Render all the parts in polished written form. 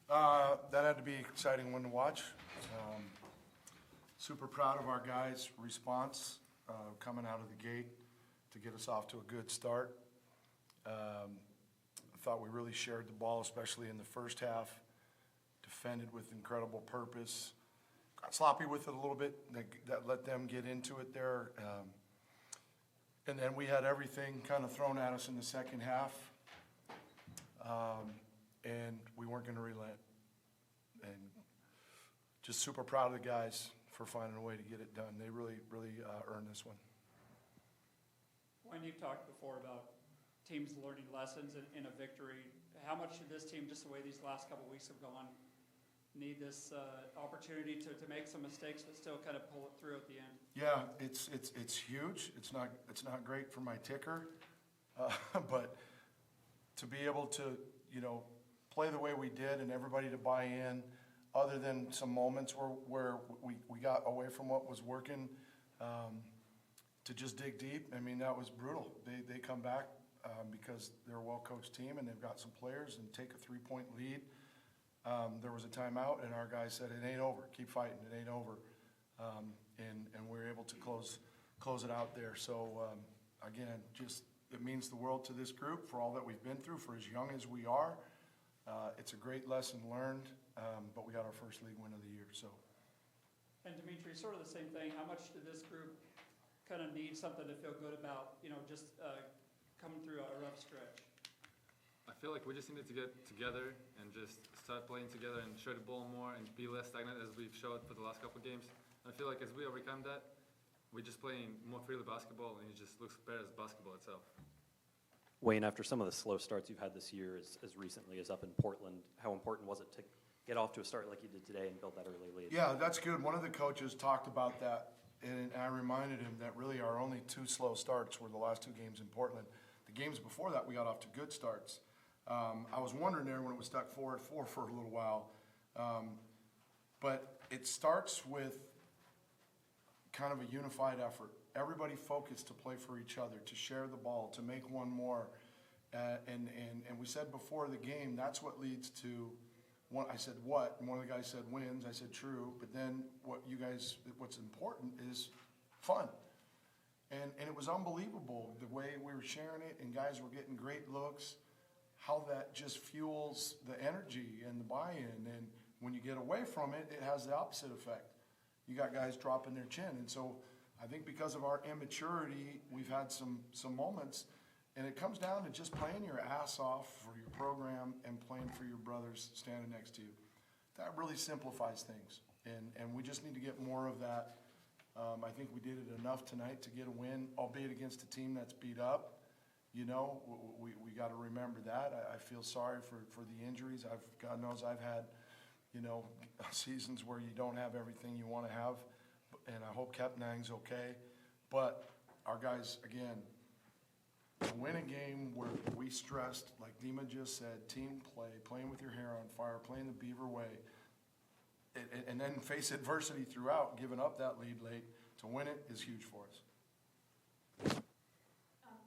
That had to be an exciting one to watch. Super proud of our guys' response coming out of the gate to get us off to a good start. I thought we really shared the ball, especially in the first half. Defended with incredible purpose. Got sloppy with it a little bit. That let them get into it there. And then we had everything kind of thrown at us in the second half. And we weren't going to relent. And just super proud of the guys for finding a way to get it done. They really earned this one. When you've talked before about teams learning lessons in a victory, how much should this team, just the way these last couple of weeks have gone, need this opportunity to make some mistakes but still kind of pull it through at the end? Yeah, it's huge. It's not great for my ticker, but to be able to play the way we did and everybody to buy in, other than some moments where we got away from what was working, to just dig deep. I mean, that was brutal. They come back because they're a well-coached team and they've got some players and take a 3-point lead. There was a timeout and our guys said, it ain't over. Keep fighting. It ain't over. And we were able to close it out there. So, again, just it means the world to this group for all that we've been through, for as young as we are. It's a great lesson learned, but we got our first league win of the year. So. And Dimitri, sort of the same thing. How much did this group kind of need something to feel good about, just coming through a rough stretch? I feel like we just needed to get together and just start playing together and share the ball more and be less stagnant as we've showed for the last couple of games. And I feel like as we overcome that, we're just playing more freely basketball and it just looks better as basketball itself. Wayne, after some of the slow starts you've had this year as recently as up in Portland, how important was it to get off to a start like you did today and build that early lead? Yeah, that's good. One of the coaches talked about that, and I reminded him that really our only 2 slow starts were the last 2 games in Portland. The games before that, we got off to good starts. I was wondering there when it was stuck 4-4 for a little while. But it starts with kind of a unified effort. Everybody focused to play for each other, to share the ball, to make one more. And we said before the game, that's what leads to one. I said what? And one of the guys said wins. I said true. But then what's important is fun. And it was unbelievable the way we were sharing it and guys were getting great looks, how that just fuels the energy and the buy-in. And when you get away from it, it has the opposite effect. You got guys dropping their chin. And so I think because of our immaturity, we've had some moments, and it comes down to just playing your ass off for your program and playing for your brothers standing next to you. That really simplifies things, and we just need to get more of that. I think we did it enough tonight to get a win, albeit against a team that's beat up. We got to remember that. I feel sorry for the injuries. God knows I've had, seasons where you don't have everything you want to have, and I hope Kepnang's okay. But our guys, again, to win a game where we stressed, like Dima just said, team play, playing with your hair on fire, playing the Beaver way, and then face adversity throughout, giving up that lead late, to win it is huge for us.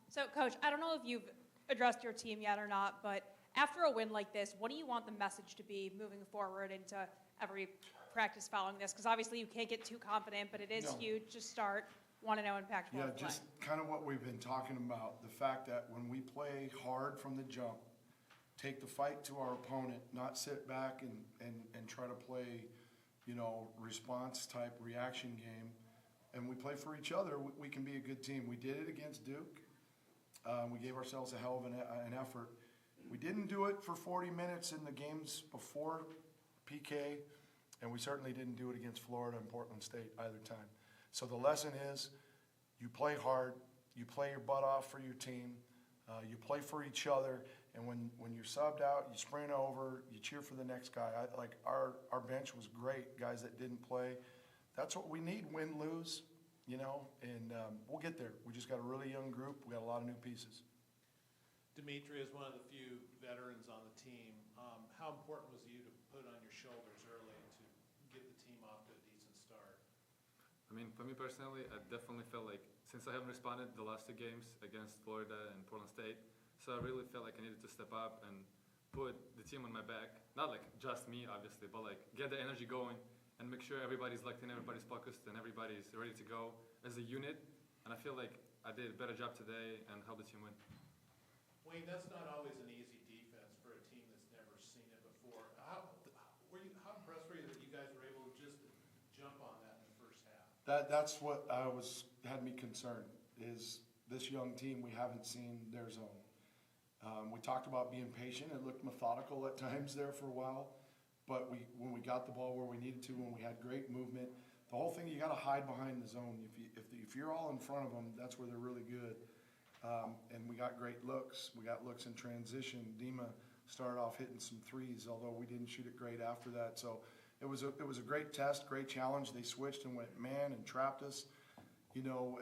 So, Coach, I don't know if you've addressed your team yet or not, but after a win like this, what do you want the message to be moving forward into every practice following this? Because obviously you can't get too confident, but it is huge to start 1-0 in Pac-12 play. Yeah, just kind of what we've been talking about, the fact that when we play hard from the jump, take the fight to our opponent, not sit back and try to play, response-type reaction game, and we play for each other, we can be a good team. We did it against Duke. We gave ourselves a hell of an effort. We didn't do it for 40 minutes in the games before PK, and we certainly didn't do it against Florida and Portland State either time. So the lesson is you play hard, you play your butt off for your team, you play for each other, and when you're subbed out, you sprint over, you cheer for the next guy. Our bench was great, guys that didn't play. That's what we need, win, lose, and we'll get there. We just got a really young group. We got a lot of new pieces. Dimitri is one of the few veterans on the team. How important was it you to put it on your shoulders early to get the team off to a decent start? I mean, for me personally, I definitely felt like, since I haven't responded the last 2 games against Florida and Portland State, so I really felt like I needed to step up and put the team on my back. Not like just me, obviously, but like get the energy going and make sure everybody's locked in, everybody's focused, and everybody's ready to go as a unit. And I feel like I did a better job today and helped the team win. Wayne, that's not always an easy defense for a team that's never seen it before. How impressed were you that you guys were able to just jump on that in the first half? That's what had me concerned, is this young team, we haven't seen their zone. We talked about being patient. It looked methodical at times there for a while, but when we got the ball where we needed to, when we had great movement, the whole thing, you got to hide behind the zone. If you're all in front of them, that's where they're really good. And we got great looks. We got looks in transition. Dima started off hitting some threes, although we didn't shoot it great after that. So it was a great test, great challenge. They switched and went man and trapped us. You know,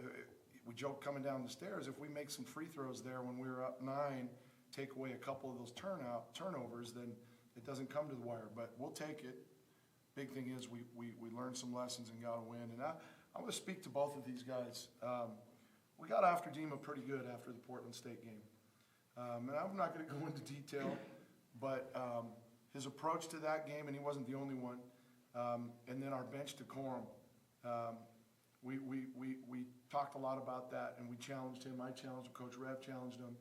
we joked coming down the stairs, if we make some free throws there when we were up 9, take away a couple of those turnovers, then it doesn't come to the wire. But we'll take it. Big thing is we learned some lessons and got a win. And I'm going to speak to both of these guys. We got after Dima pretty good after the Portland State game. And I'm not going to go into detail, but his approach to that game, and he wasn't the only one, and then our bench decorum. We talked a lot about that, and we challenged him. I challenged him. Coach Rev challenged him,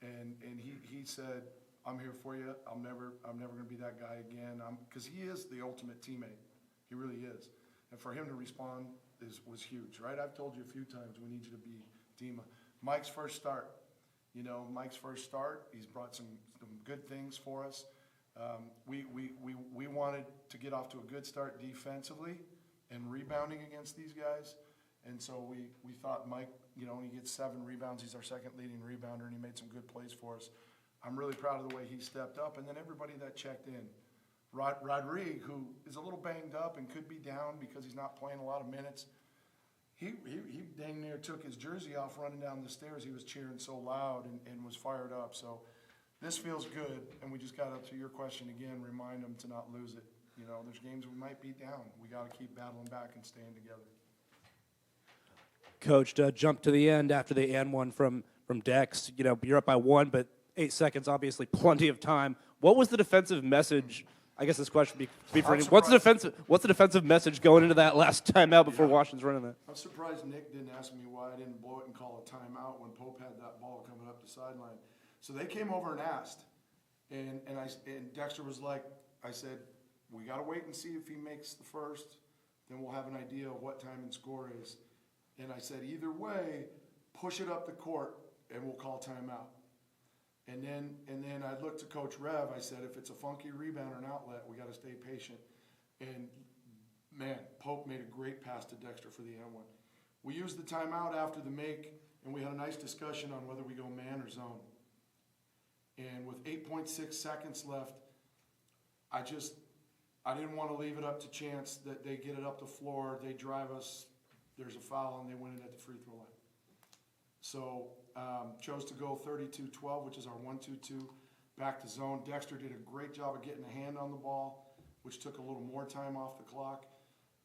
and he said, "I'm here for you. I'm never going to be that guy again." Because he is the ultimate teammate. He really is. And for him to respond was huge, right? I've told you a few times we need you to be Dima. Mike's first start. You know, Mike's first start. He's brought some good things for us. We wanted to get off to a good start defensively and rebounding against these guys. And so we thought Mike, you know, when he gets 7 rebounds, he's our second leading rebounder, and he made some good plays for us. I'm really proud of the way he stepped up. And then everybody that checked in. Rodrigue, who is a little banged up and could be down because he's not playing a lot of minutes, he dang near took his jersey off running down the stairs. He was cheering so loud and was fired up. So this feels good, and we just got up to your question again, remind them to not lose it. You know, there's games we might be down. We got to keep battling back and staying together. Coach, to jump to the end after the and one from Dex, you know, you're up by 1, but 8 seconds, obviously plenty of time. What was the defensive message? I guess this question would be for you. What's the defensive message going into that last timeout before Washington's running that? I'm surprised Nick didn't ask me why I didn't blow it and call a timeout when Pope had that ball coming up the sideline. So they came over and asked, and Dexter was like, I said, we got to wait and see if he makes the first, then we'll have an idea of what time and score is. And I said, either way, push it up the court, and we'll call timeout. And then I looked to Coach Rev. I said, if it's a funky rebound or an outlet, we got to stay patient. And man, Pope made a great pass to Dexter for the N1. We used the timeout after the make, and we had a nice discussion on whether we go man or zone. And with 8.6 seconds left, I didn't want to leave it up to chance that they get it up the floor, they drive us, there's a foul, and they win it at the free throw line. So chose to go 32-12, which is our 1-2-2, back to zone. Dexter did a great job of getting a hand on the ball, which took a little more time off the clock.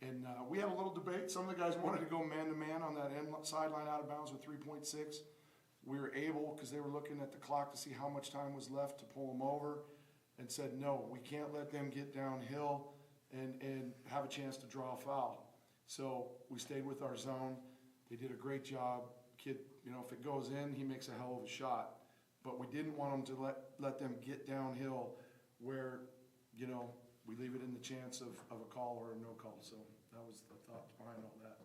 And we had a little debate. Some of the guys wanted to go man-to-man on that end sideline out of bounds with 3.6. We were able, because they were looking at the clock to see how much time was left, to pull them over, and said, no, we can't let them get downhill and have a chance to draw a foul. So we stayed with our zone. They did a great job. Kid, you know, if it goes in, he makes a hell of a shot. But we didn't want them to let them get downhill where, you know, we leave it in the chance of a call or a no call. So that was the thought behind all that.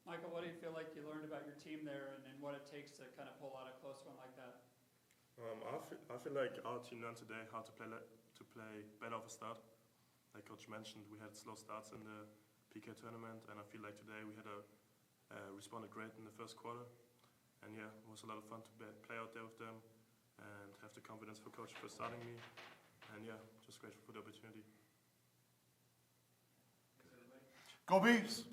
Michael, what do you feel like you learned about your team there and what it takes to kind of pull out a close one like that? I feel like our team learned today how to play better off a start. Like Coach mentioned, we had slow starts in the PK tournament, and I feel like today we had responded great in the first quarter. And yeah, it was a lot of fun to play out there with them and have the confidence for Coach for starting me. And yeah, just grateful for the opportunity. Go Beavs!